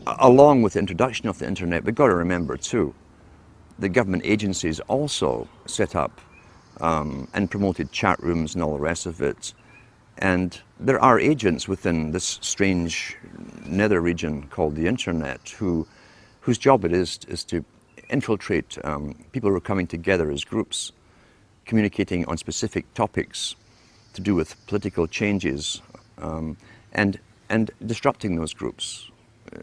along with the introduction of the internet, we've got to remember too, the government agencies also set up and promoted chat rooms and all the rest of it. And there are agents within this strange nether region called the internet whose job it is to infiltrate people who are coming together as groups, communicating on specific topics to do with political changes and disrupting those groups.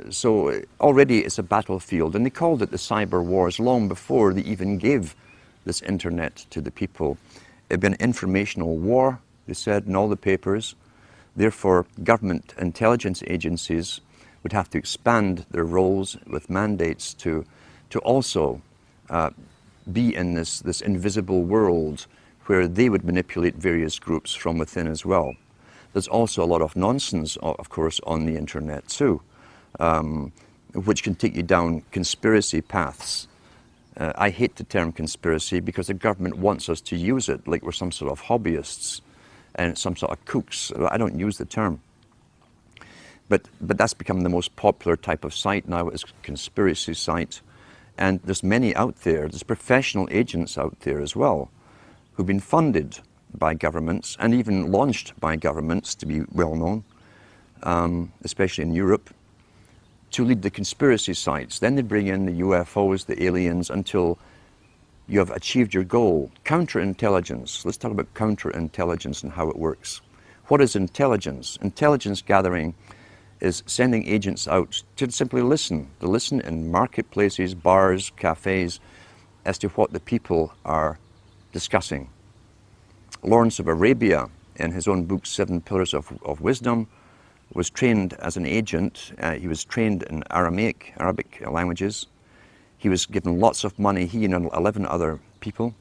So already it's a battlefield, and they called it the cyber wars long before they even gave this internet to the people. It'd been an informational war, they said in all the papers. Therefore, government intelligence agencies would have to expand their roles with mandates to also be in this invisible world where they would manipulate various groups from within as well. There's also a lot of nonsense, of course, on the internet too, which can take you down conspiracy paths. I hate the term conspiracy because the government wants us to use it like we're some sort of hobbyists and some sort of kooks. I don't use the term. But that's become the most popular type of site now, is conspiracy site. And there's many out there, there's professional agents out there as well, who've been funded by governments and even launched by governments to be well known, especially in Europe, to lead the conspiracy sites. Then they bring in the UFOs, the aliens, until you have achieved your goal. Counterintelligence. Let's talk about counterintelligence and how it works. What is intelligence? Intelligence gathering is sending agents out to simply listen. To listen in marketplaces, bars, cafes, as to what the people are discussing. Lawrence of Arabia, in his own book, Seven Pillars of Wisdom, was trained as an agent. He was trained in Arabic languages. He was given lots of money, he and 11 other people,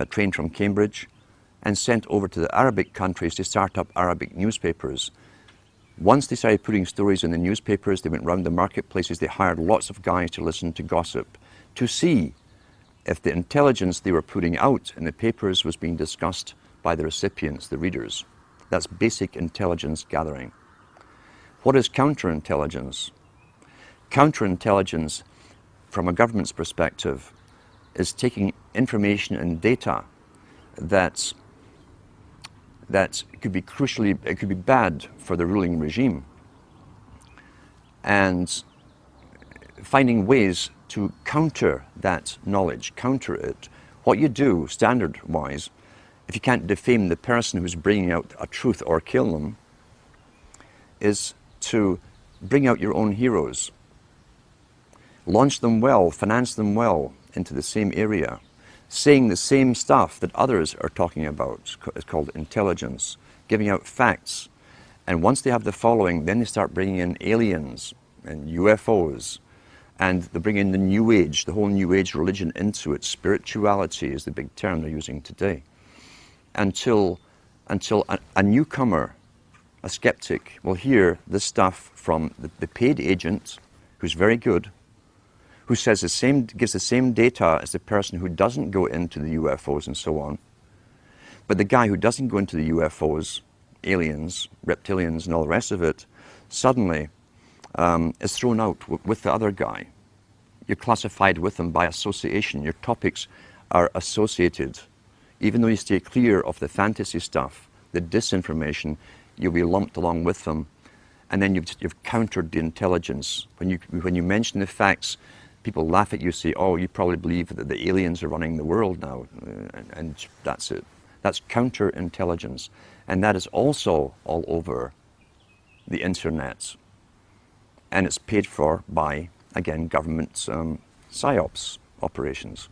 trained from Cambridge, and sent over to the Arabic countries to start up Arabic newspapers. Once they started putting stories in the newspapers, they went round the marketplaces, they hired lots of guys to listen to gossip, to see if the intelligence they were putting out in the papers was being discussed by the recipients, the readers. That's basic intelligence gathering. What is counterintelligence? Counterintelligence, from a government's perspective, is taking information and data that could be crucially, it could be bad for the ruling regime, and finding ways to counter that knowledge, counter it. What you do, standard-wise, if you can't defame the person who's bringing out a truth or kill them, is to bring out your own heroes. Launch them well, finance them well into the same area, saying the same stuff that others are talking about. It's called intelligence, giving out facts. And once they have the following, then they start bringing in aliens and UFOs, and they bring in the New Age, the whole New Age religion into it. Spirituality is the big term they're using today. Until a newcomer, a skeptic, will hear this stuff from the paid agent, who's very good, who says gives the same data as the person who doesn't go into the UFOs and so on. But the guy who doesn't go into the UFOs, aliens, reptilians, and all the rest of it, suddenly is thrown out with the other guy. You're classified with them by association. Your topics are associated. Even though you stay clear of the fantasy stuff, the disinformation, you'll be lumped along with them. And then you've countered the intelligence. When you mention the facts, people laugh at you, say, oh, you probably believe that the aliens are running the world now. And that's it. That's counterintelligence. And that is also all over the internet. And it's paid for by, again, government PSYOPs operations.